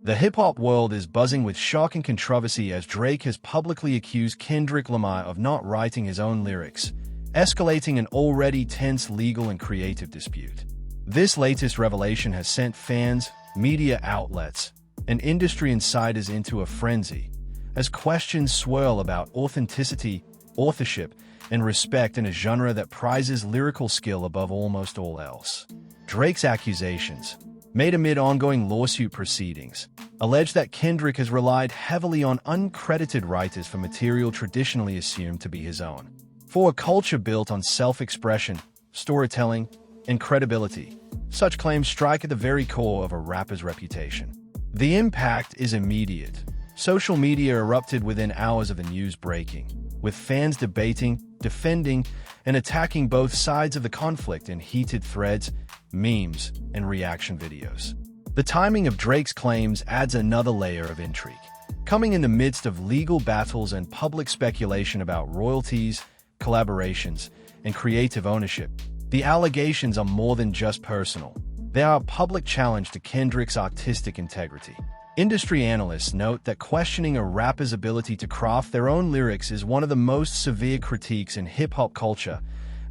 The hip-hop world is buzzing with shock and controversy as Drake has publicly accused Kendrick Lamar of not writing his own lyrics, escalating an already tense legal and creative dispute. This latest revelation has sent fans, media outlets, and industry insiders into a frenzy, as questions swirl about authenticity, authorship, and respect in a genre that prizes lyrical skill above almost all else. Drake's accusations, made amid ongoing lawsuit proceedings, allege that Kendrick has relied heavily on uncredited writers for material traditionally assumed to be his own. For a culture built on self-expression, storytelling, and credibility, such claims strike at the very core of a rapper's reputation. The impact is immediate. Social media erupted within hours of the news breaking, with fans debating, defending, and attacking both sides of the conflict in heated threads, memes, and reaction videos. The timing of Drake's claims adds another layer of intrigue. Coming in the midst of legal battles and public speculation about royalties, collaborations, and creative ownership, the allegations are more than just personal. They are a public challenge to Kendrick's artistic integrity. Industry analysts note that questioning a rapper's ability to craft their own lyrics is one of the most severe critiques in hip-hop culture,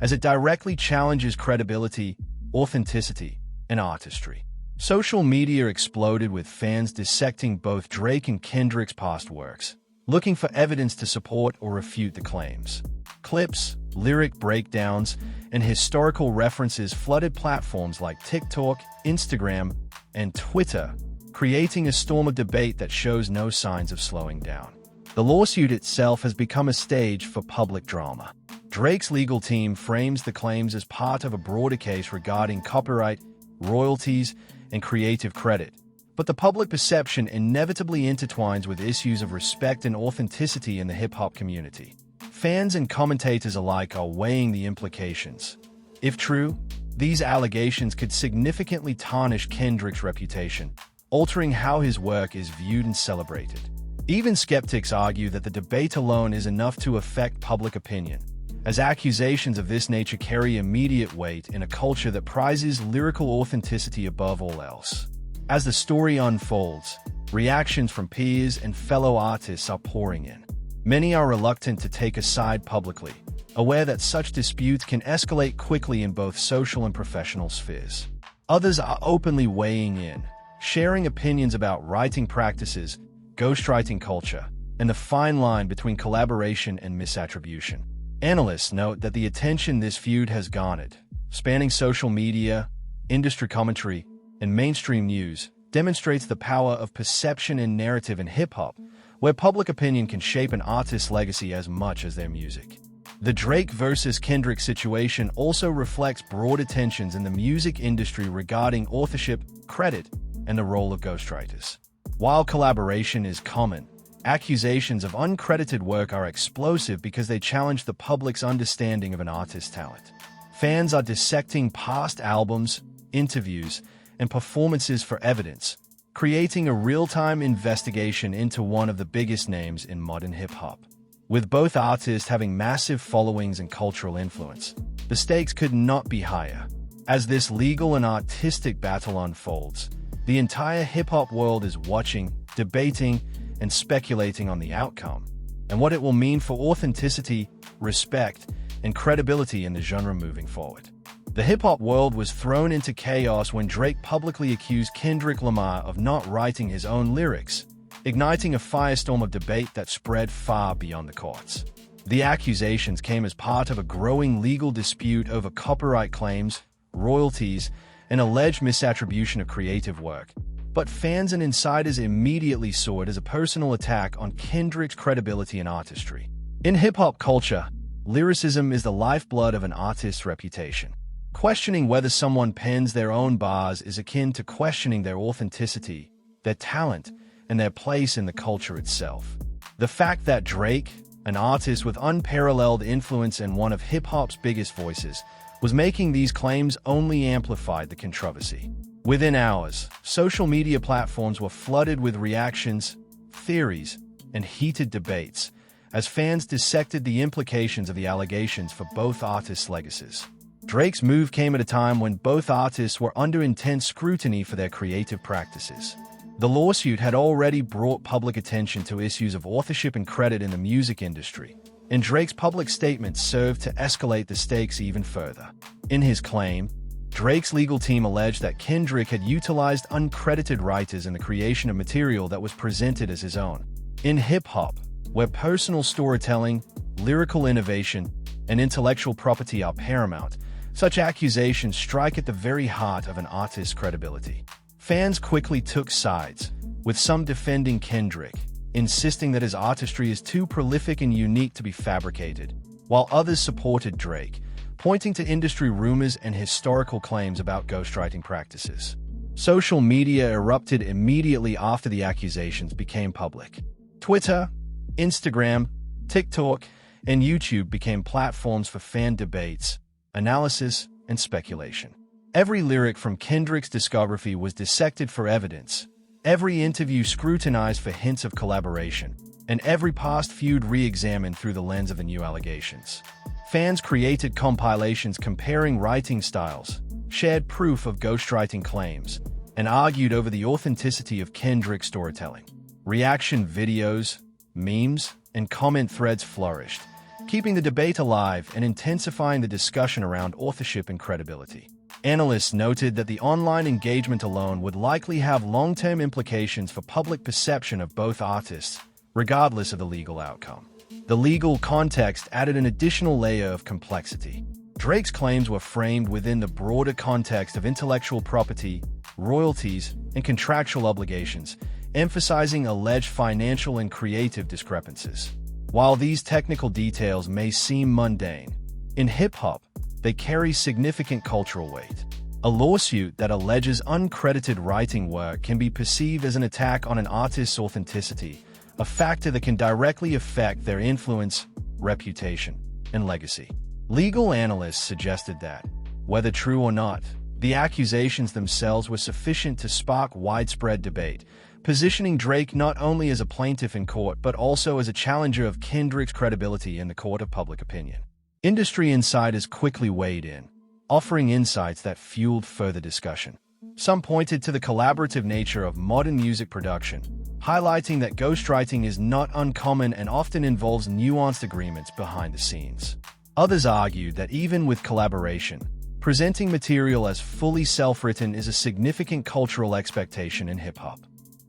as it directly challenges credibility, authenticity, and artistry. Social media exploded with fans dissecting both Drake and Kendrick's past works, looking for evidence to support or refute the claims. Clips, lyric breakdowns, and historical references flooded platforms like TikTok, Instagram, and Twitter, creating a storm of debate that shows no signs of slowing down. The lawsuit itself has become a stage for public drama. Drake's legal team frames the claims as part of a broader case regarding copyright, royalties, and creative credit, but the public perception inevitably intertwines with issues of respect and authenticity in the hip-hop community. Fans and commentators alike are weighing the implications. If true, these allegations could significantly tarnish Kendrick's reputation, altering how his work is viewed and celebrated. Even skeptics argue that the debate alone is enough to affect public opinion, as accusations of this nature carry immediate weight in a culture that prizes lyrical authenticity above all else. As the story unfolds, reactions from peers and fellow artists are pouring in. Many are reluctant to take a side publicly, aware that such disputes can escalate quickly in both social and professional spheres. Others are openly weighing in, sharing opinions about writing practices, ghostwriting culture, and the fine line between collaboration and misattribution. Analysts note that the attention this feud has garnered, spanning social media, industry commentary, and mainstream news, demonstrates the power of perception and narrative in hip-hop, where public opinion can shape an artist's legacy as much as their music. The Drake versus Kendrick situation also reflects broader tensions in the music industry regarding authorship, credit, and the role of ghostwriters. While collaboration is common, accusations of uncredited work are explosive because they challenge the public's understanding of an artist's talent. Fans are dissecting past albums, interviews, and performances for evidence, creating a real-time investigation into one of the biggest names in modern hip-hop. With both artists having massive followings and cultural influence, the stakes could not be higher. As this legal and artistic battle unfolds, the entire hip-hop world is watching, debating, and speculating on the outcome, and what it will mean for authenticity, respect, and credibility in the genre moving forward. The hip-hop world was thrown into chaos when Drake publicly accused Kendrick Lamar of not writing his own lyrics, igniting a firestorm of debate that spread far beyond the courts. The accusations came as part of a growing legal dispute over copyright claims, royalties, and alleged misattribution of creative work, but fans and insiders immediately saw it as a personal attack on Kendrick's credibility and artistry. In hip-hop culture, lyricism is the lifeblood of an artist's reputation. Questioning whether someone pens their own bars is akin to questioning their authenticity, their talent, and their place in the culture itself. The fact that Drake, an artist with unparalleled influence and one of hip-hop's biggest voices, was making these claims only amplified the controversy. Within hours, social media platforms were flooded with reactions, theories, and heated debates, as fans dissected the implications of the allegations for both artists' legacies. Drake's move came at a time when both artists were under intense scrutiny for their creative practices. The lawsuit had already brought public attention to issues of authorship and credit in the music industry, and Drake's public statement served to escalate the stakes even further. In his claim, Drake's legal team alleged that Kendrick had utilized uncredited writers in the creation of material that was presented as his own. In hip-hop, where personal storytelling, lyrical innovation, and intellectual property are paramount, such accusations strike at the very heart of an artist's credibility. Fans quickly took sides, with some defending Kendrick, insisting that his artistry is too prolific and unique to be fabricated, while others supported Drake, pointing to industry rumors and historical claims about ghostwriting practices. Social media erupted immediately after the accusations became public. Twitter, Instagram, TikTok, and YouTube became platforms for fan debates, analysis, and speculation. Every lyric from Kendrick's discography was dissected for evidence, every interview scrutinized for hints of collaboration, and every past feud re-examined through the lens of the new allegations. Fans created compilations comparing writing styles, shared proof of ghostwriting claims, and argued over the authenticity of Kendrick's storytelling. Reaction videos, memes, and comment threads flourished, keeping the debate alive and intensifying the discussion around authorship and credibility. Analysts noted that the online engagement alone would likely have long-term implications for public perception of both artists, regardless of the legal outcome. The legal context added an additional layer of complexity. Drake's claims were framed within the broader context of intellectual property, royalties, and contractual obligations, emphasizing alleged financial and creative discrepancies. While these technical details may seem mundane, in hip-hop, they carry significant cultural weight. A lawsuit that alleges uncredited writing work can be perceived as an attack on an artist's authenticity, a factor that can directly affect their influence, reputation, and legacy. Legal analysts suggested that, whether true or not, the accusations themselves were sufficient to spark widespread debate, positioning Drake not only as a plaintiff in court but also as a challenger of Kendrick's credibility in the court of public opinion. Industry insiders quickly weighed in, offering insights that fueled further discussion. Some pointed to the collaborative nature of modern music production, highlighting that ghostwriting is not uncommon and often involves nuanced agreements behind the scenes. Others argued that even with collaboration, presenting material as fully self-written is a significant cultural expectation in hip-hop.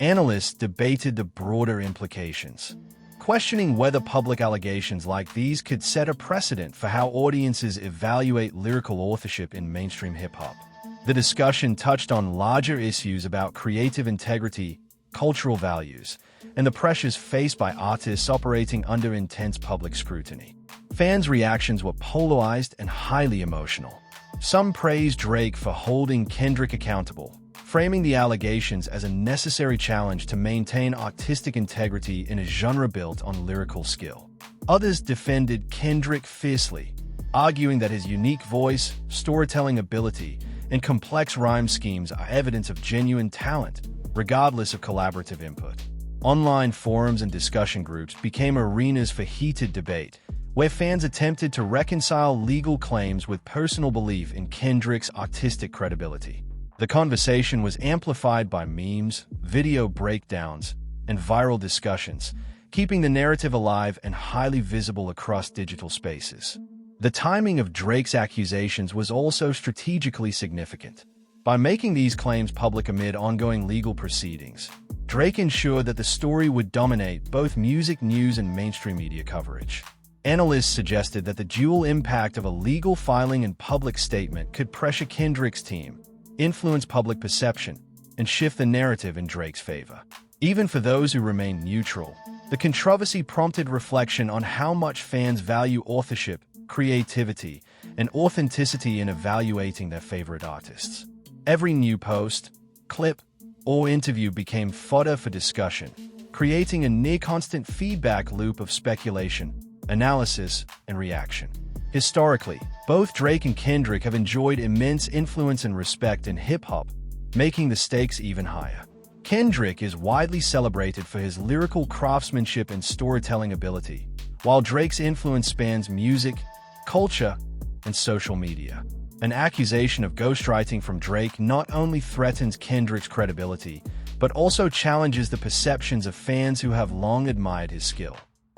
Analysts debated the broader implications, questioning whether public allegations like these could set a precedent for how audiences evaluate lyrical authorship in mainstream hip-hop. The discussion touched on larger issues about creative integrity, cultural values, and the pressures faced by artists operating under intense public scrutiny. Fans' reactions were polarized and highly emotional. Some praised Drake for holding Kendrick accountable, framing the allegations as a necessary challenge to maintain artistic integrity in a genre built on lyrical skill. Others defended Kendrick fiercely, arguing that his unique voice, storytelling ability, and complex rhyme schemes are evidence of genuine talent, regardless of collaborative input. Online forums and discussion groups became arenas for heated debate, where fans attempted to reconcile legal claims with personal belief in Kendrick's artistic credibility. The conversation was amplified by memes, video breakdowns, and viral discussions, keeping the narrative alive and highly visible across digital spaces. The timing of Drake's accusations was also strategically significant. By making these claims public amid ongoing legal proceedings, Drake ensured that the story would dominate both music news and mainstream media coverage. Analysts suggested that the dual impact of a legal filing and public statement could pressure Kendrick's team, influence public perception, and shift the narrative in Drake's favor. Even for those who remained neutral, the controversy prompted reflection on how much fans value authorship, creativity, and authenticity in evaluating their favorite artists. Every new post, clip, or interview became fodder for discussion, creating a near-constant feedback loop of speculation, analysis, and reaction. Historically, both Drake and Kendrick have enjoyed immense influence and respect in hip-hop, making the stakes even higher. Kendrick is widely celebrated for his lyrical craftsmanship and storytelling ability, while Drake's influence spans music, culture, and social media. An accusation of ghostwriting from Drake not only threatens Kendrick's credibility, but also challenges the perceptions of fans who have long admired his skill.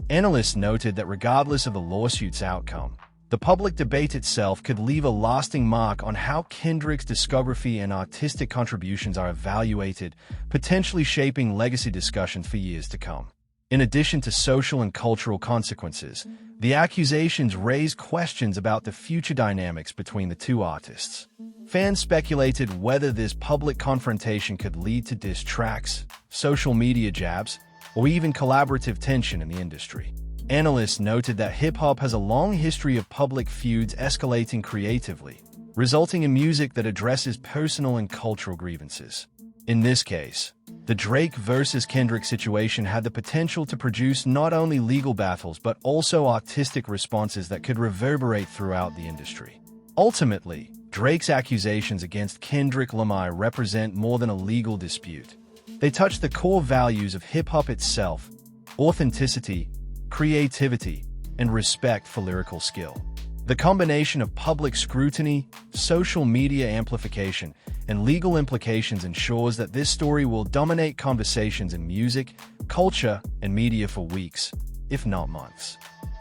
Analysts noted that regardless of the lawsuit's outcome, the public debate itself could leave a lasting mark on how Kendrick's discography and artistic contributions are evaluated, potentially shaping legacy discussions for years to come. In addition to social and cultural consequences, the accusations raise questions about the future dynamics between the two artists. Fans speculated whether this public confrontation could lead to diss tracks, social media jabs, or even collaborative tension in the industry. Analysts noted that hip-hop has a long history of public feuds escalating creatively, resulting in music that addresses personal and cultural grievances. In this case, the Drake versus Kendrick situation had the potential to produce not only legal battles but also artistic responses that could reverberate throughout the industry. Ultimately, Drake's accusations against Kendrick Lamar represent more than a legal dispute. They touch the core values of hip-hop itself: authenticity, creativity, and respect for lyrical skill. The combination of public scrutiny, social media amplification, and legal implications ensures that this story will dominate conversations in music, culture, and media for weeks, if not months.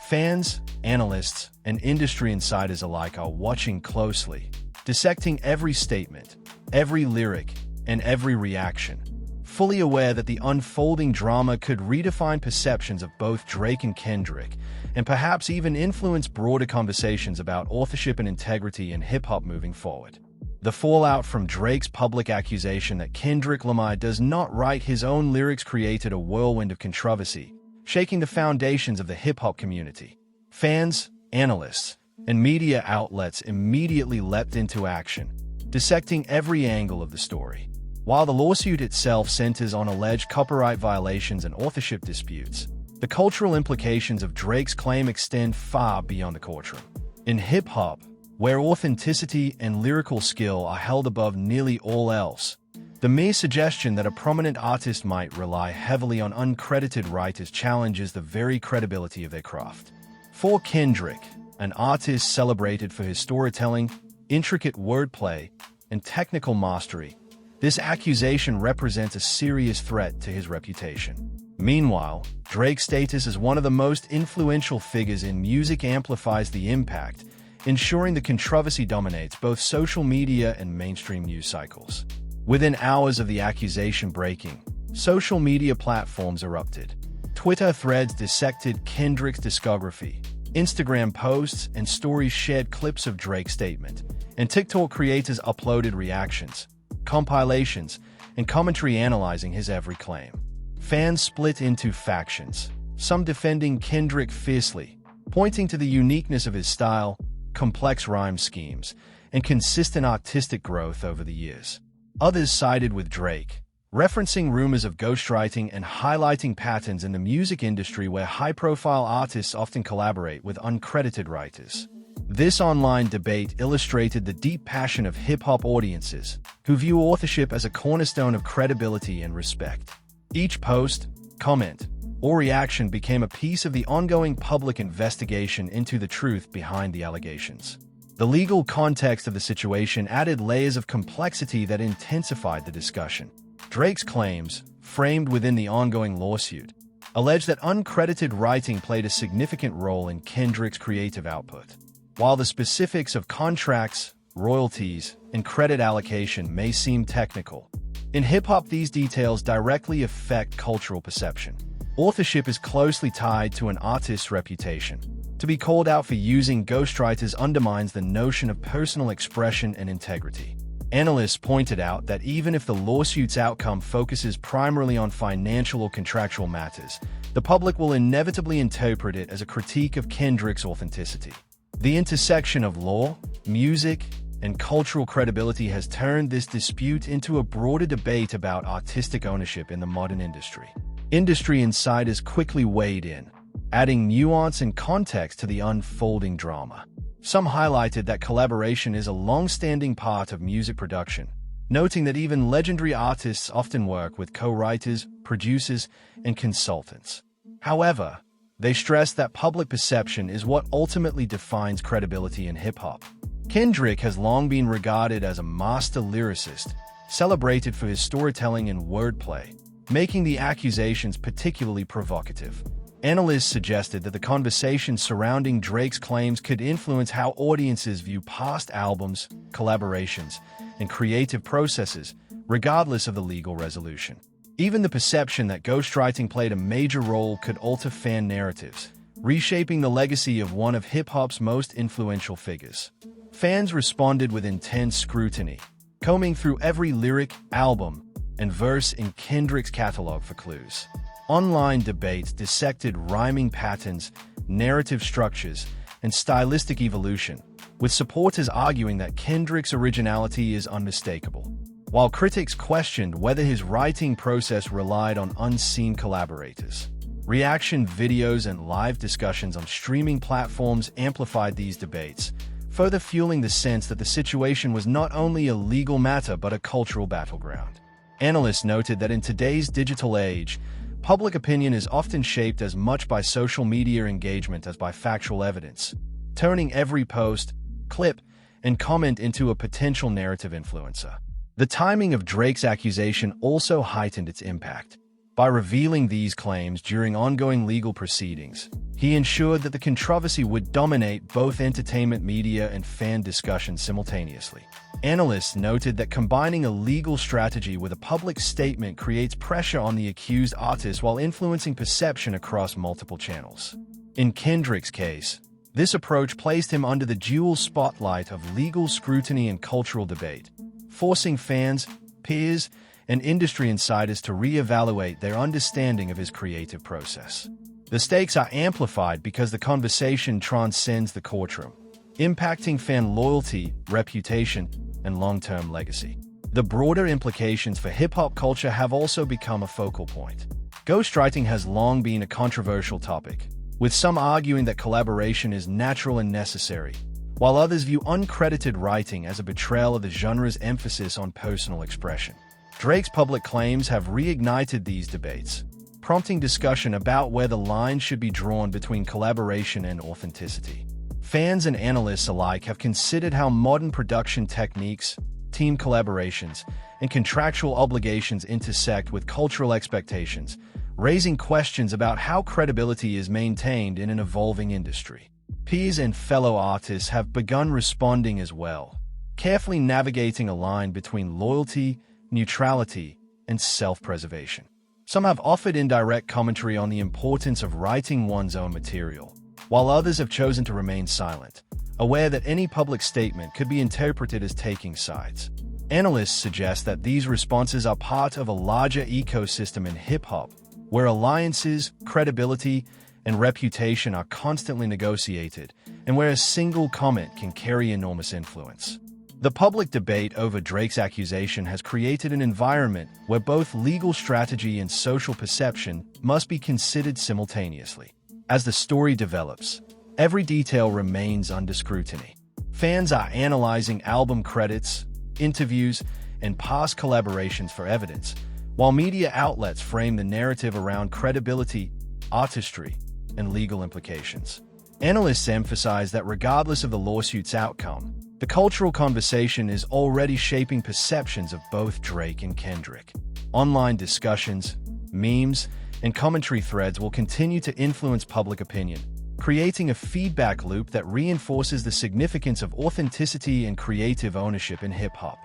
Fans, analysts, and industry insiders alike are watching closely, dissecting every statement, every lyric, and every reaction, fully aware that the unfolding drama could redefine perceptions of both Drake and Kendrick, and perhaps even influence broader conversations about authorship and integrity in hip-hop moving forward. The fallout from Drake's public accusation that Kendrick Lamar does not write his own lyrics created a whirlwind of controversy, shaking the foundations of the hip-hop community. Fans, analysts, and media outlets immediately leapt into action, dissecting every angle of the story. While the lawsuit itself centers on alleged copyright violations and authorship disputes, the cultural implications of Drake's claim extend far beyond the courtroom. In hip-hop, where authenticity and lyrical skill are held above nearly all else, the mere suggestion that a prominent artist might rely heavily on uncredited writers challenges the very credibility of their craft. For Kendrick, an artist celebrated for his storytelling, intricate wordplay, and technical mastery, this accusation represents a serious threat to his reputation. Meanwhile, Drake's status as one of the most influential figures in music amplifies the impact, ensuring the controversy dominates both social media and mainstream news cycles. Within hours of the accusation breaking, social media platforms erupted. Twitter threads dissected Kendrick's discography, Instagram posts and stories shared clips of Drake's statement, and TikTok creators uploaded reactions, compilations, and commentary analyzing his every claim. Fans split into factions, some defending Kendrick fiercely, pointing to the uniqueness of his style, complex rhyme schemes, and consistent artistic growth over the years. Others sided with Drake, referencing rumors of ghostwriting and highlighting patterns in the music industry where high-profile artists often collaborate with uncredited writers. This online debate illustrated the deep passion of hip-hop audiences, who view authorship as a cornerstone of credibility and respect. Each post, comment, or reaction became a piece of the ongoing public investigation into the truth behind the allegations. The legal context of the situation added layers of complexity that intensified the discussion. Drake's claims, framed within the ongoing lawsuit, allege that uncredited writing played a significant role in Kendrick's creative output. While the specifics of contracts, royalties, and credit allocation may seem technical, in hip-hop these details directly affect cultural perception. Authorship is closely tied to an artist's reputation. To be called out for using ghostwriters undermines the notion of personal expression and integrity. Analysts pointed out that even if the lawsuit's outcome focuses primarily on financial or contractual matters, the public will inevitably interpret it as a critique of Kendrick's authenticity. The intersection of law, music, and cultural credibility has turned this dispute into a broader debate about artistic ownership in the modern industry. Industry insiders quickly weighed in, adding nuance and context to the unfolding drama. Some highlighted that collaboration is a long-standing part of music production, noting that even legendary artists often work with co-writers, producers, and consultants. However, they stressed that public perception is what ultimately defines credibility in hip-hop. Kendrick has long been regarded as a master lyricist, celebrated for his storytelling and wordplay, making the accusations particularly provocative. Analysts suggested that the conversation surrounding Drake's claims could influence how audiences view past albums, collaborations, and creative processes, regardless of the legal resolution. Even the perception that ghostwriting played a major role could alter fan narratives, reshaping the legacy of one of hip-hop's most influential figures. Fans responded with intense scrutiny, combing through every lyric, album, and verse in Kendrick's catalog for clues. Online debates dissected rhyming patterns, narrative structures, and stylistic evolution, with supporters arguing that Kendrick's originality is unmistakable, while critics questioned whether his writing process relied on unseen collaborators. Reaction videos and live discussions on streaming platforms amplified these debates, further fueling the sense that the situation was not only a legal matter but a cultural battleground. Analysts noted that in today's digital age, public opinion is often shaped as much by social media engagement as by factual evidence, turning every post, clip, and comment into a potential narrative influencer. The timing of Drake's accusation also heightened its impact. By revealing these claims during ongoing legal proceedings, he ensured that the controversy would dominate both entertainment media and fan discussion simultaneously. Analysts noted that combining a legal strategy with a public statement creates pressure on the accused artist while influencing perception across multiple channels. In Kendrick's case, this approach placed him under the dual spotlight of legal scrutiny and cultural debate, forcing fans, peers, and industry insiders to re-evaluate their understanding of his creative process. The stakes are amplified because the conversation transcends the courtroom, impacting fan loyalty, reputation, and long-term legacy. The broader implications for hip-hop culture have also become a focal point. Ghostwriting has long been a controversial topic, with some arguing that collaboration is natural and necessary, while others view uncredited writing as a betrayal of the genre's emphasis on personal expression. Drake's public claims have reignited these debates, prompting discussion about where the line should be drawn between collaboration and authenticity. Fans and analysts alike have considered how modern production techniques, team collaborations, and contractual obligations intersect with cultural expectations, raising questions about how credibility is maintained in an evolving industry. Peers and fellow artists have begun responding as well, carefully navigating a line between loyalty, neutrality, and self-preservation. Some have offered indirect commentary on the importance of writing one's own material, while others have chosen to remain silent, aware that any public statement could be interpreted as taking sides. Analysts suggest that these responses are part of a larger ecosystem in hip-hop, where alliances, credibility, and reputation are constantly negotiated, and where a single comment can carry enormous influence. The public debate over Drake's accusation has created an environment where both legal strategy and social perception must be considered simultaneously. As the story develops, every detail remains under scrutiny. Fans are analyzing album credits, interviews, and past collaborations for evidence, while media outlets frame the narrative around credibility, artistry, and legal implications. Analysts emphasize that regardless of the lawsuit's outcome, the cultural conversation is already shaping perceptions of both Drake and Kendrick. Online discussions, memes, and commentary threads will continue to influence public opinion, creating a feedback loop that reinforces the significance of authenticity and creative ownership in hip-hop.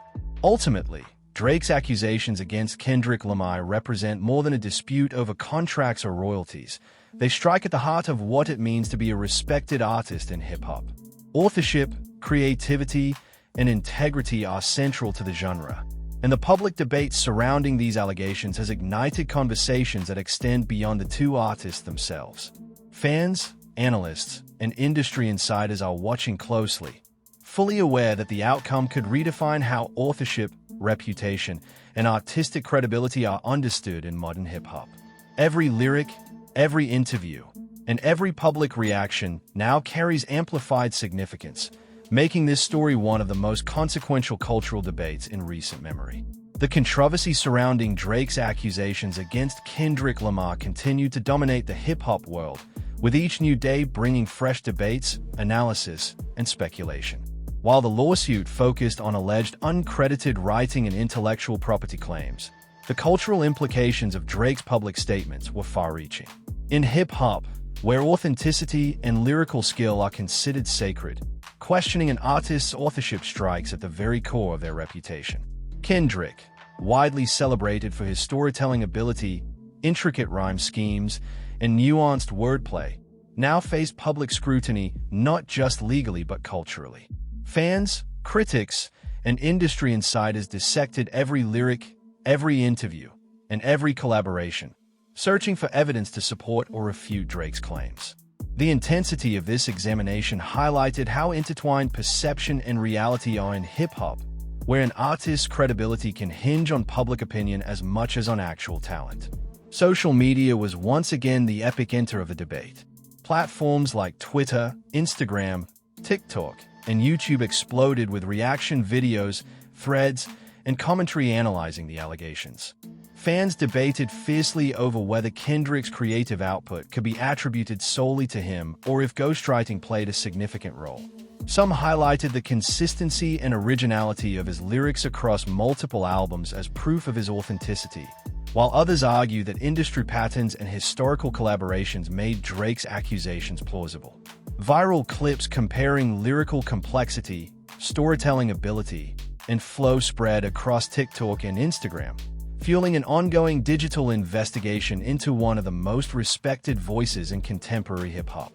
Ultimately, Drake's accusations against Kendrick Lamar represent more than a dispute over contracts or royalties. They strike at the heart of what it means to be a respected artist in hip-hop. Authorship, creativity, and integrity are central to the genre, and the public debate surrounding these allegations has ignited conversations that extend beyond the two artists themselves. Fans, analysts, and industry insiders are watching closely, fully aware that the outcome could redefine how authorship, reputation, and artistic credibility are understood in modern hip-hop. Every lyric, every interview, and every public reaction now carries amplified significance, making this story one of the most consequential cultural debates in recent memory. The controversy surrounding Drake's accusations against Kendrick Lamar continued to dominate the hip-hop world, with each new day bringing fresh debates, analysis, and speculation. While the lawsuit focused on alleged uncredited writing and intellectual property claims, the cultural implications of Drake's public statements were far-reaching. In hip-hop, where authenticity and lyrical skill are considered sacred, questioning an artist's authorship strikes at the very core of their reputation. Kendrick, widely celebrated for his storytelling ability, intricate rhyme schemes, and nuanced wordplay, now faced public scrutiny not just legally but culturally. Fans, critics, and industry insiders dissected every lyric, every interview, and every collaboration, searching for evidence to support or refute Drake's claims. The intensity of this examination highlighted how intertwined perception and reality are in hip-hop, where an artist's credibility can hinge on public opinion as much as on actual talent. Social media was once again the epicenter of the debate. Platforms like Twitter, Instagram, TikTok, and YouTube exploded with reaction videos, threads, and commentary analyzing the allegations. Fans debated fiercely over whether Kendrick's creative output could be attributed solely to him or if ghostwriting played a significant role. Some highlighted the consistency and originality of his lyrics across multiple albums as proof of his authenticity, while others argued that industry patterns and historical collaborations made Drake's accusations plausible. Viral clips comparing lyrical complexity, storytelling ability, and flow spread across TikTok and Instagram, fueling an ongoing digital investigation into one of the most respected voices in contemporary hip-hop.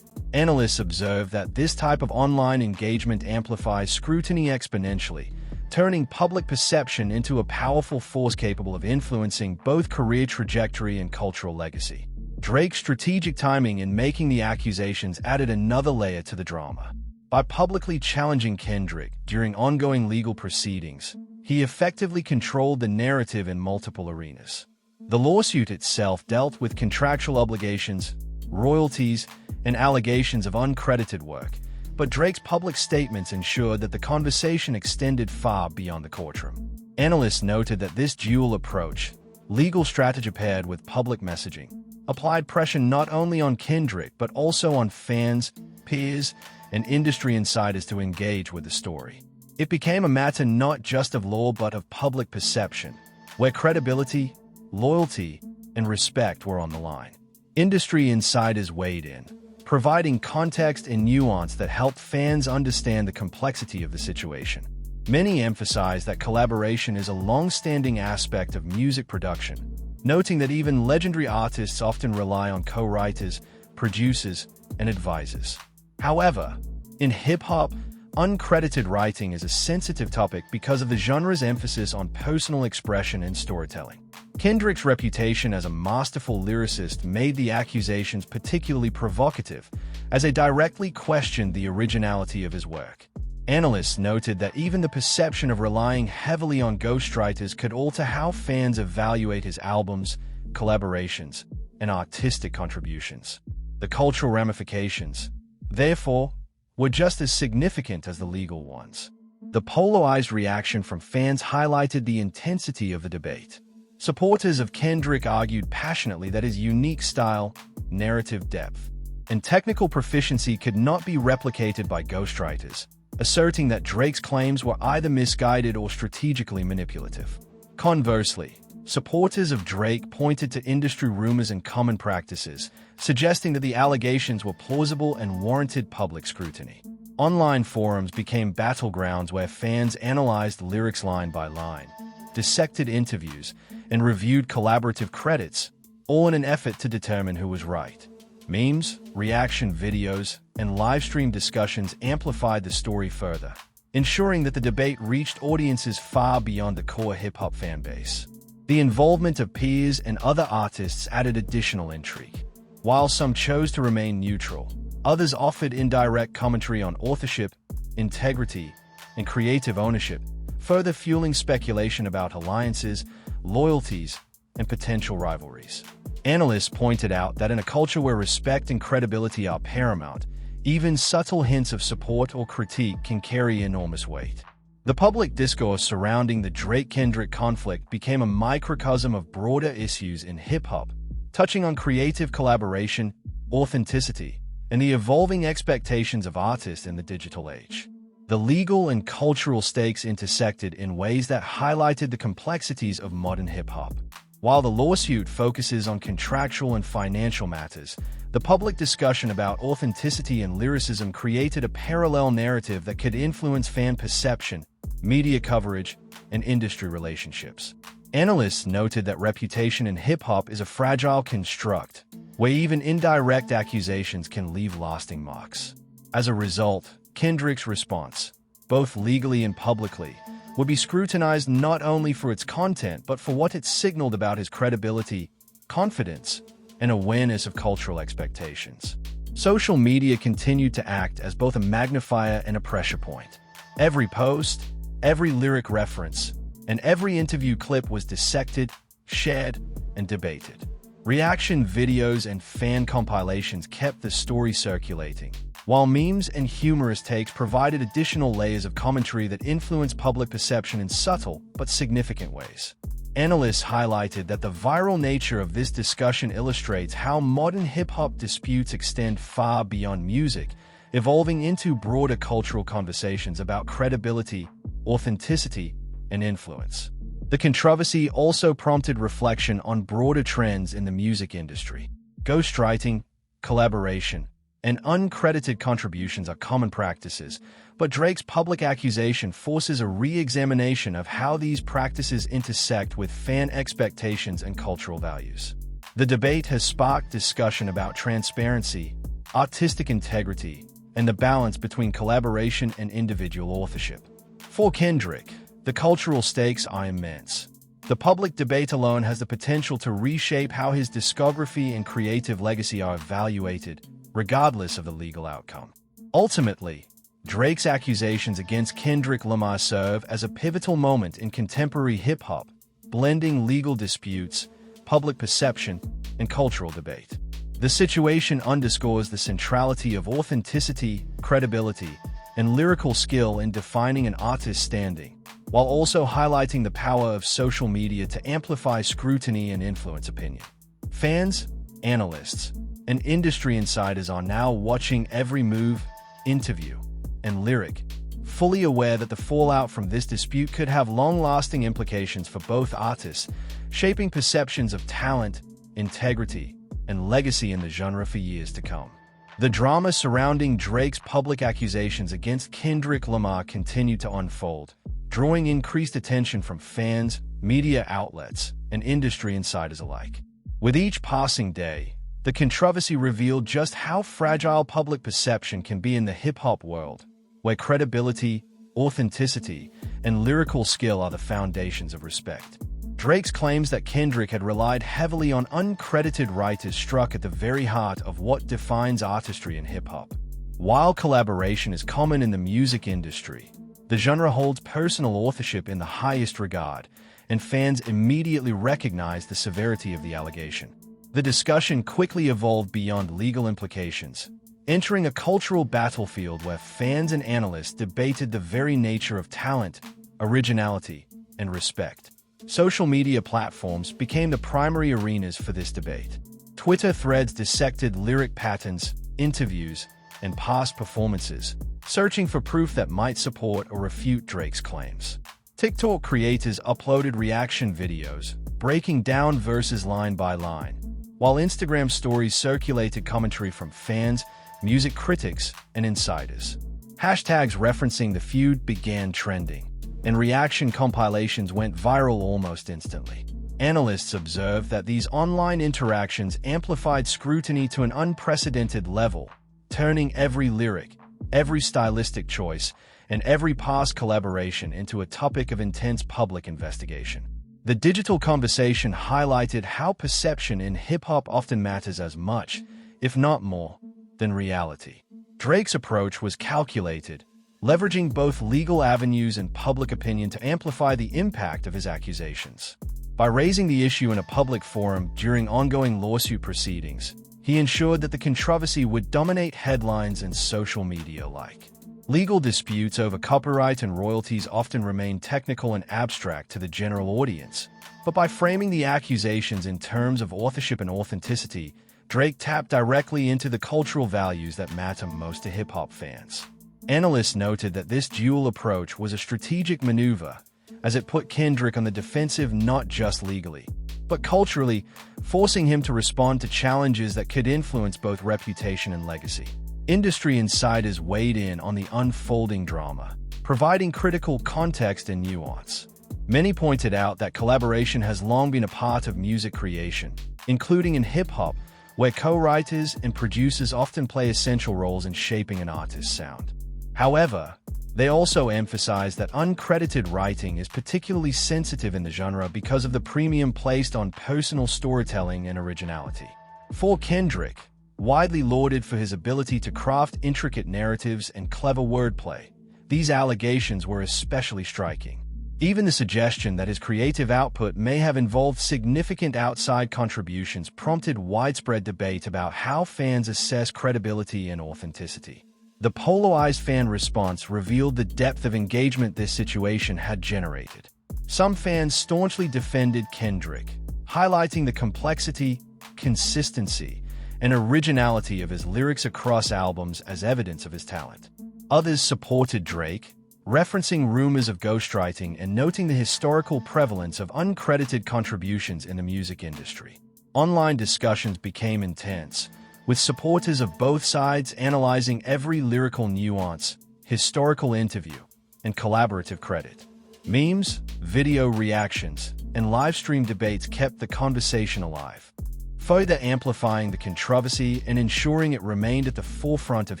Analysts observe that this type of online engagement amplifies scrutiny exponentially, turning public perception into a powerful force capable of influencing both career trajectory and cultural legacy. Drake's strategic timing in making the accusations added another layer to the drama. By publicly challenging Kendrick during ongoing legal proceedings, he effectively controlled the narrative in multiple arenas. The lawsuit itself dealt with contractual obligations, royalties, and allegations of uncredited work, but Drake's public statements ensured that the conversation extended far beyond the courtroom. Analysts noted that this dual approach, legal strategy paired with public messaging, applied pressure not only on Kendrick but also on fans, peers, and industry insiders to engage with the story. It became a matter not just of law but of public perception, where credibility, loyalty, and respect were on the line. Industry insiders weighed in, providing context and nuance that helped fans understand the complexity of the situation. Many emphasize that collaboration is a long-standing aspect of music production, noting that even legendary artists often rely on co-writers, producers, and advisors. However, in hip-hop, uncredited writing is a sensitive topic because of the genre's emphasis on personal expression and storytelling. Kendrick's reputation as a masterful lyricist made the accusations particularly provocative, as they directly questioned the originality of his work. Analysts noted that even the perception of relying heavily on ghostwriters could alter how fans evaluate his albums, collaborations, and artistic contributions. The cultural ramifications, therefore, were just as significant as the legal ones. The polarized reaction from fans highlighted the intensity of the debate. Supporters of Kendrick argued passionately that his unique style, narrative depth, and technical proficiency could not be replicated by ghostwriters, asserting that Drake's claims were either misguided or strategically manipulative. Conversely, supporters of Drake pointed to industry rumors and common practices, suggesting that the allegations were plausible and warranted public scrutiny. Online forums became battlegrounds where fans analyzed lyrics line by line, dissected interviews, and reviewed collaborative credits, all in an effort to determine who was right. Memes, reaction videos, and live-stream discussions amplified the story further, ensuring that the debate reached audiences far beyond the core hip-hop fanbase. The involvement of peers and other artists added additional intrigue. While some chose to remain neutral, others offered indirect commentary on authorship, integrity, and creative ownership, further fueling speculation about alliances, loyalties, and potential rivalries. Analysts pointed out that in a culture where respect and credibility are paramount, even subtle hints of support or critique can carry enormous weight. The public discourse surrounding the Drake-Kendrick conflict became a microcosm of broader issues in hip-hop, touching on creative collaboration, authenticity, and the evolving expectations of artists in the digital age. The legal and cultural stakes intersected in ways that highlighted the complexities of modern hip-hop. While the lawsuit focuses on contractual and financial matters, the public discussion about authenticity and lyricism created a parallel narrative that could influence fan perception, media coverage, and industry relationships. Analysts noted that reputation in hip-hop is a fragile construct, where even indirect accusations can leave lasting marks. As a result, Kendrick's response, both legally and publicly, would be scrutinized not only for its content but for what it signaled about his credibility, confidence, and awareness of cultural expectations. Social media continued to act as both a magnifier and a pressure point. Every post, every lyric reference, and every interview clip was dissected, shared, and debated. Reaction videos and fan compilations kept the story circulating, while memes and humorous takes provided additional layers of commentary that influenced public perception in subtle but significant ways. Analysts highlighted that the viral nature of this discussion illustrates how modern hip-hop disputes extend far beyond music, evolving into broader cultural conversations about credibility, authenticity, and influence. The controversy also prompted reflection on broader trends in the music industry. Ghostwriting, collaboration, and uncredited contributions are common practices, but Drake's public accusation forces a re-examination of how these practices intersect with fan expectations and cultural values. The debate has sparked discussion about transparency, artistic integrity, and the balance between collaboration and individual authorship. For Kendrick, the cultural stakes are immense. The public debate alone has the potential to reshape how his discography and creative legacy are evaluated, regardless of the legal outcome. Ultimately, Drake's accusations against Kendrick Lamar serve as a pivotal moment in contemporary hip-hop, blending legal disputes, public perception, and cultural debate. The situation underscores the centrality of authenticity, credibility, and lyrical skill in defining an artist's standing, while also highlighting the power of social media to amplify scrutiny and influence opinion. Fans, analysts, and industry insiders are now watching every move, interview, and lyric, fully aware that the fallout from this dispute could have long-lasting implications for both artists, shaping perceptions of talent, integrity, and legacy in the genre for years to come. The drama surrounding Drake's public accusations against Kendrick Lamar continued to unfold, drawing increased attention from fans, media outlets, and industry insiders alike. With each passing day, the controversy revealed just how fragile public perception can be in the hip-hop world, where credibility, authenticity, and lyrical skill are the foundations of respect. Drake's claims that Kendrick had relied heavily on uncredited writers struck at the very heart of what defines artistry in hip-hop. While collaboration is common in the music industry, the genre holds personal authorship in the highest regard, and fans immediately recognize the severity of the allegation. The discussion quickly evolved beyond legal implications, entering a cultural battlefield where fans and analysts debated the very nature of talent, originality, and respect. Social media platforms became the primary arenas for this debate. Twitter threads dissected lyric patterns, interviews, and past performances, searching for proof that might support or refute Drake's claims. TikTok creators uploaded reaction videos, breaking down verses line by line, while Instagram stories circulated commentary from fans, music critics, and insiders. Hashtags referencing the feud began trending, and reaction compilations went viral almost instantly. Analysts observed that these online interactions amplified scrutiny to an unprecedented level, turning every lyric, every stylistic choice, and every past collaboration into a topic of intense public investigation. The digital conversation highlighted how perception in hip-hop often matters as much, if not more, than reality. Drake's approach was calculated, leveraging both legal avenues and public opinion to amplify the impact of his accusations. By raising the issue in a public forum during ongoing lawsuit proceedings, he ensured that the controversy would dominate headlines and social media alike. Legal disputes over copyright and royalties often remain technical and abstract to the general audience, but by framing the accusations in terms of authorship and authenticity, Drake tapped directly into the cultural values that matter most to hip-hop fans. Analysts noted that this dual approach was a strategic maneuver, as it put Kendrick on the defensive not just legally, but culturally, forcing him to respond to challenges that could influence both reputation and legacy. Industry insiders weighed in on the unfolding drama, providing critical context and nuance. Many pointed out that collaboration has long been a part of music creation, including in hip-hop, where co-writers and producers often play essential roles in shaping an artist's sound. However, they also emphasized that uncredited writing is particularly sensitive in the genre because of the premium placed on personal storytelling and originality. For Kendrick, widely lauded for his ability to craft intricate narratives and clever wordplay, these allegations were especially striking. Even the suggestion that his creative output may have involved significant outside contributions prompted widespread debate about how fans assess credibility and authenticity. The polarized fan response revealed the depth of engagement this situation had generated. Some fans staunchly defended Kendrick, highlighting the complexity, consistency, and originality of his lyrics across albums as evidence of his talent. Others supported Drake, referencing rumors of ghostwriting and noting the historical prevalence of uncredited contributions in the music industry. Online discussions became intense, with supporters of both sides analyzing every lyrical nuance, historical interview, and collaborative credit. Memes, video reactions, and livestream debates kept the conversation alive, further amplifying the controversy and ensuring it remained at the forefront of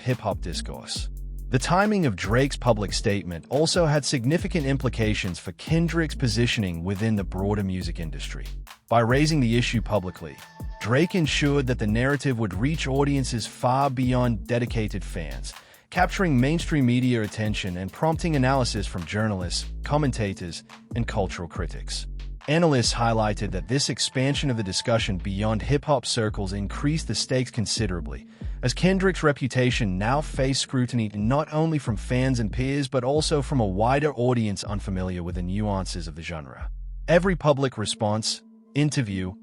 hip-hop discourse. The timing of Drake's public statement also had significant implications for Kendrick's positioning within the broader music industry. By raising the issue publicly, Drake ensured that the narrative would reach audiences far beyond dedicated fans, capturing mainstream media attention and prompting analysis from journalists, commentators, and cultural critics. Analysts highlighted that this expansion of the discussion beyond hip-hop circles increased the stakes considerably, as Kendrick's reputation now faced scrutiny not only from fans and peers but also from a wider audience unfamiliar with the nuances of the genre. Every public response, interview,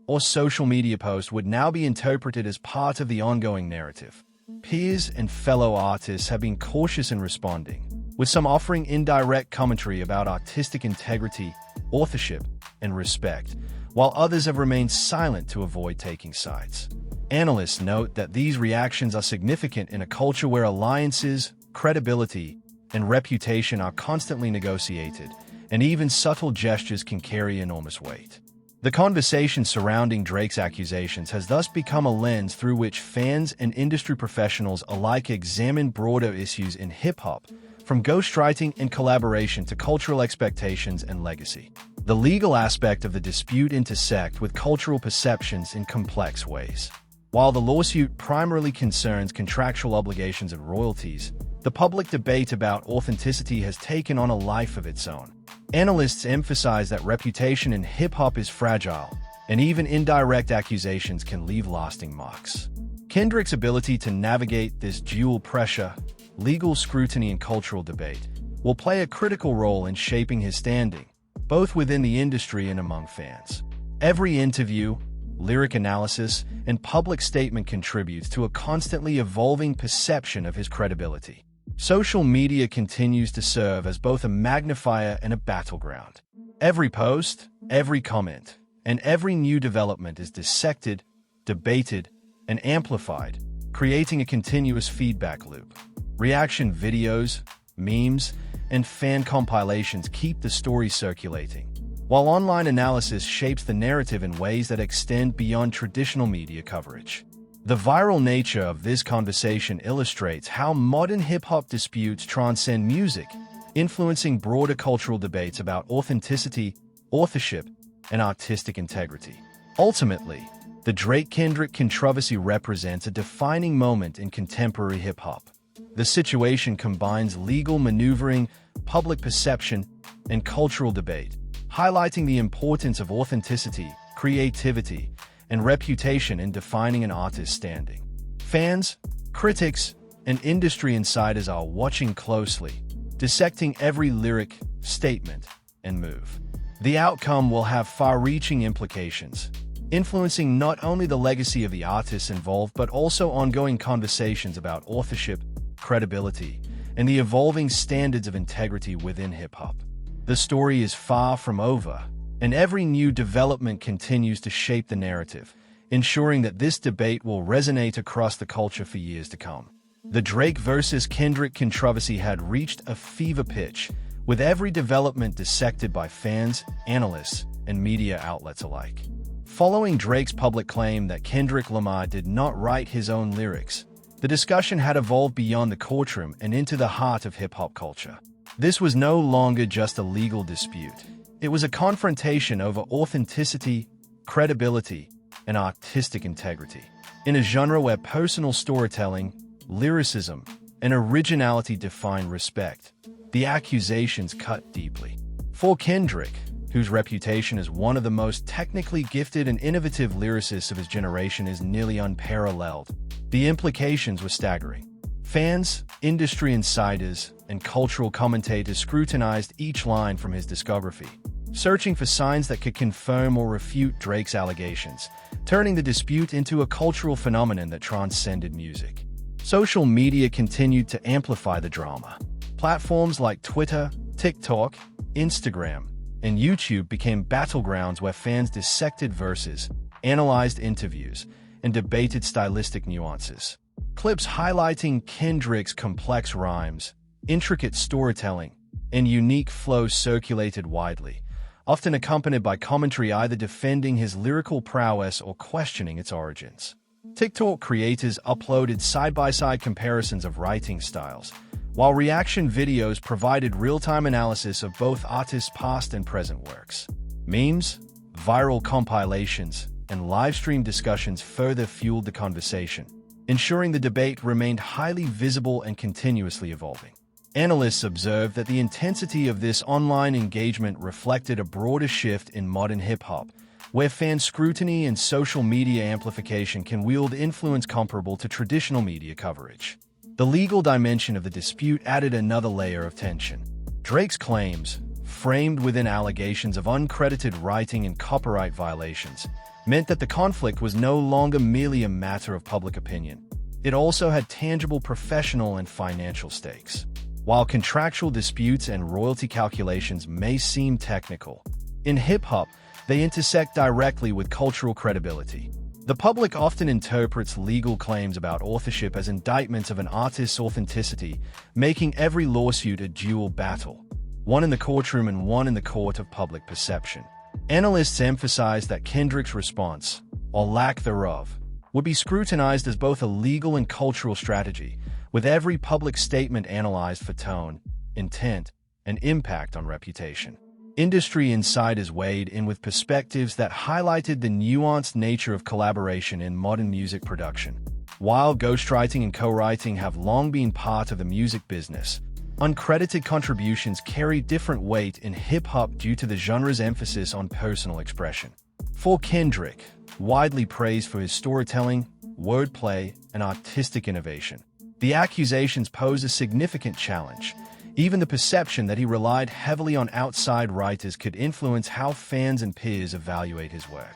or social media post would now be interpreted as part of the ongoing narrative. Peers and fellow artists have been cautious in responding, with some offering indirect commentary about artistic integrity, authorship, and respect, while others have remained silent to avoid taking sides. Analysts note that these reactions are significant in a culture where alliances, credibility, and reputation are constantly negotiated, and even subtle gestures can carry enormous weight. The conversation surrounding Drake's accusations has thus become a lens through which fans and industry professionals alike examine broader issues in hip-hop, from ghostwriting and collaboration to cultural expectations and legacy. The legal aspect of the dispute intersect with cultural perceptions in complex ways. While the lawsuit primarily concerns contractual obligations and royalties, the public debate about authenticity has taken on a life of its own. Analysts emphasize that reputation in hip-hop is fragile, and even indirect accusations can leave lasting marks. Kendrick's ability to navigate this dual pressure, legal scrutiny and cultural debate, will play a critical role in shaping his standing, both within the industry and among fans. Every interview, lyric analysis, and public statement contributes to a constantly evolving perception of his credibility. Social media continues to serve as both a magnifier and a battleground. Every post, every comment, and every new development is dissected, debated, and amplified, creating a continuous feedback loop. Reaction videos, memes, and fan compilations keep the story circulating, while online analysis shapes the narrative in ways that extend beyond traditional media coverage. The viral nature of this conversation illustrates how modern hip-hop disputes transcend music, influencing broader cultural debates about authenticity, authorship, and artistic integrity. Ultimately, the Drake-Kendrick controversy represents a defining moment in contemporary hip-hop. The situation combines legal maneuvering, public perception, and cultural debate, highlighting the importance of authenticity, creativity, and reputation in defining an artist's standing. Fans, critics, and industry insiders are watching closely, dissecting every lyric, statement, and move. The outcome will have far-reaching implications, influencing not only the legacy of the artists involved but also ongoing conversations about authorship, credibility, and the evolving standards of integrity within hip-hop. The story is far from over, and every new development continues to shape the narrative, ensuring that this debate will resonate across the culture for years to come. The Drake versus Kendrick controversy had reached a fever pitch, with every development dissected by fans, analysts, and media outlets alike. Following Drake's public claim that Kendrick Lamar did not write his own lyrics, the discussion had evolved beyond the courtroom and into the heart of hip-hop culture. This was no longer just a legal dispute. It was a confrontation over authenticity, credibility, and artistic integrity. In a genre where personal storytelling, lyricism, and originality define respect, the accusations cut deeply. For Kendrick, whose reputation as one of the most technically gifted and innovative lyricists of his generation is nearly unparalleled, the implications were staggering. Fans, industry insiders, and cultural commentators scrutinized each line from his discography, searching for signs that could confirm or refute Drake's allegations, turning the dispute into a cultural phenomenon that transcended music. Social media continued to amplify the drama. Platforms like Twitter, TikTok, Instagram, and YouTube became battlegrounds where fans dissected verses, analyzed interviews, and debated stylistic nuances. Clips highlighting Kendrick's complex rhymes, intricate storytelling, and unique flows circulated widely, often accompanied by commentary either defending his lyrical prowess or questioning its origins. TikTok creators uploaded side-by-side comparisons of writing styles, while reaction videos provided real-time analysis of both artists' past and present works. Memes, viral compilations, and live-stream discussions further fueled the conversation, ensuring the debate remained highly visible and continuously evolving. Analysts observed that the intensity of this online engagement reflected a broader shift in modern hip-hop, where fan scrutiny and social media amplification can wield influence comparable to traditional media coverage. The legal dimension of the dispute added another layer of tension. Drake's claims, framed within allegations of uncredited writing and copyright violations, meant that the conflict was no longer merely a matter of public opinion. It also had tangible professional and financial stakes. While contractual disputes and royalty calculations may seem technical, in hip-hop, they intersect directly with cultural credibility. The public often interprets legal claims about authorship as indictments of an artist's authenticity, making every lawsuit a dual battle, one in the courtroom and one in the court of public perception. Analysts emphasize that Kendrick's response, or lack thereof, would be scrutinized as both a legal and cultural strategy, with every public statement analyzed for tone, intent, and impact on reputation. Industry insiders weighed in with perspectives that highlighted the nuanced nature of collaboration in modern music production. While ghostwriting and co-writing have long been part of the music business, uncredited contributions carry different weight in hip-hop due to the genre's emphasis on personal expression. For Kendrick, widely praised for his storytelling, wordplay, and artistic innovation, the accusations pose a significant challenge. Even the perception that he relied heavily on outside writers could influence how fans and peers evaluate his work.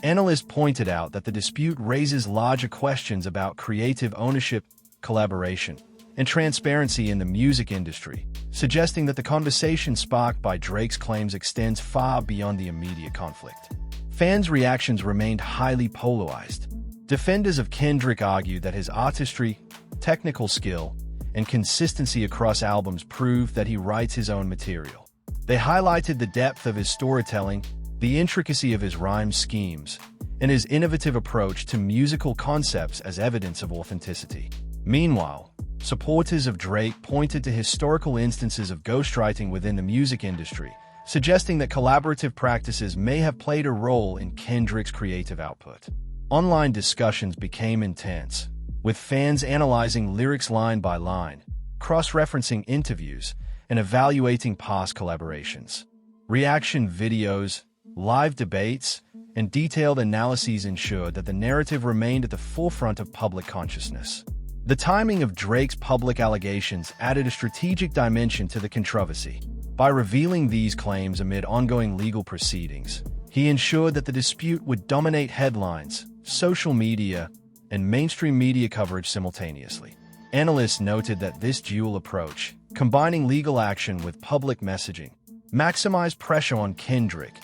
Analysts pointed out that the dispute raises larger questions about creative ownership, collaboration, and transparency in the music industry, suggesting that the conversation sparked by Drake's claims extends far beyond the immediate conflict. Fans' reactions remained highly polarized. Defenders of Kendrick argued that his artistry, technical skill, and consistency across albums prove that he writes his own material. They highlighted the depth of his storytelling, the intricacy of his rhyme schemes, and his innovative approach to musical concepts as evidence of authenticity. Meanwhile, supporters of Drake pointed to historical instances of ghostwriting within the music industry, suggesting that collaborative practices may have played a role in Kendrick's creative output. Online discussions became intense, with fans analyzing lyrics line by line, cross-referencing interviews, and evaluating past collaborations. Reaction videos, live debates, and detailed analyses ensured that the narrative remained at the forefront of public consciousness. The timing of Drake's public allegations added a strategic dimension to the controversy. By revealing these claims amid ongoing legal proceedings, he ensured that the dispute would dominate headlines, social media, and mainstream media coverage simultaneously. Analysts noted that this dual approach, combining legal action with public messaging, maximized pressure on Kendrick,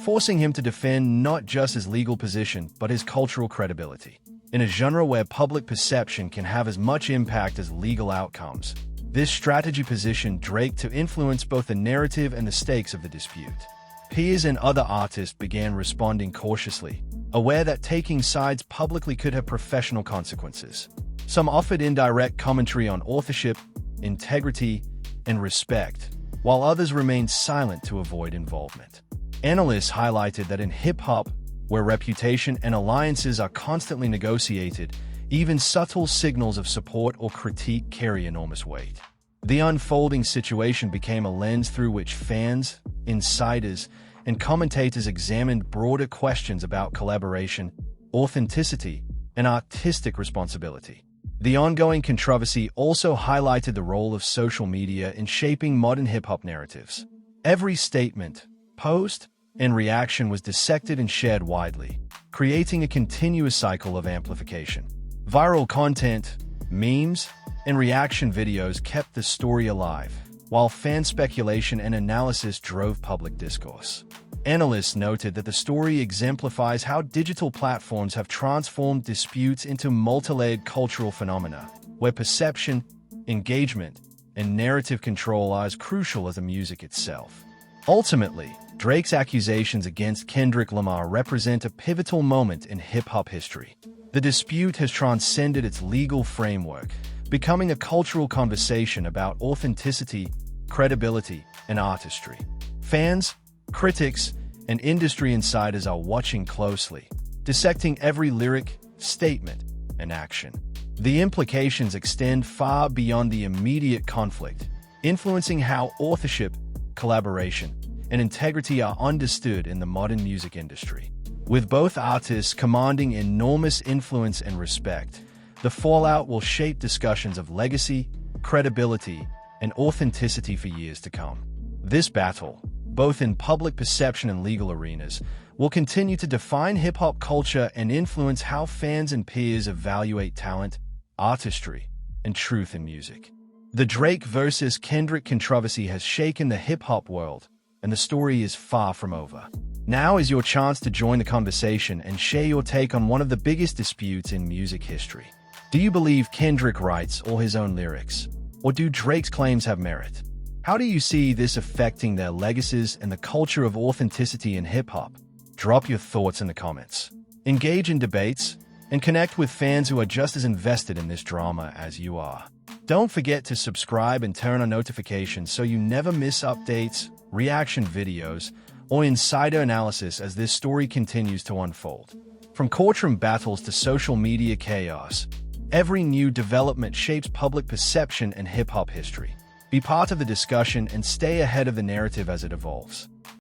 forcing him to defend not just his legal position but his cultural credibility. In a genre where public perception can have as much impact as legal outcomes, this strategy positioned Drake to influence both the narrative and the stakes of the dispute. Peers and other artists began responding cautiously, aware that taking sides publicly could have professional consequences. Some offered indirect commentary on authorship, integrity, and respect, while others remained silent to avoid involvement. Analysts highlighted that in hip-hop, where reputation and alliances are constantly negotiated, even subtle signals of support or critique carry enormous weight. The unfolding situation became a lens through which fans, insiders, and commentators examined broader questions about collaboration, authenticity, and artistic responsibility. The ongoing controversy also highlighted the role of social media in shaping modern hip-hop narratives. Every statement, post, and reaction was dissected and shared widely, creating a continuous cycle of amplification. Viral content, memes, and reaction videos kept the story alive, while fan speculation and analysis drove public discourse. Analysts noted that the story exemplifies how digital platforms have transformed disputes into multi-layered cultural phenomena, where perception, engagement, and narrative control are as crucial as the music itself. Ultimately, Drake's accusations against Kendrick Lamar represent a pivotal moment in hip-hop history. The dispute has transcended its legal framework, becoming a cultural conversation about authenticity, credibility, and artistry. Fans, critics, and industry insiders are watching closely, dissecting every lyric, statement, and action. The implications extend far beyond the immediate conflict, influencing how authorship, collaboration, and integrity are understood in the modern music industry. With both artists commanding enormous influence and respect, the fallout will shape discussions of legacy, credibility, and authenticity for years to come. This battle, both in public perception and legal arenas, will continue to define hip-hop culture and influence how fans and peers evaluate talent, artistry, and truth in music. The Drake versus Kendrick controversy has shaken the hip-hop world, and the story is far from over. Now is your chance to join the conversation and share your take on one of the biggest disputes in music history. Do you believe Kendrick writes all his own lyrics? Or do Drake's claims have merit? How do you see this affecting their legacies and the culture of authenticity in hip-hop? Drop your thoughts in the comments. Engage in debates, and connect with fans who are just as invested in this drama as you are. Don't forget to subscribe and turn on notifications so you never miss updates, reaction videos, or insider analysis as this story continues to unfold. From courtroom battles to social media chaos, every new development shapes public perception and hip-hop history. Be part of the discussion and stay ahead of the narrative as it evolves.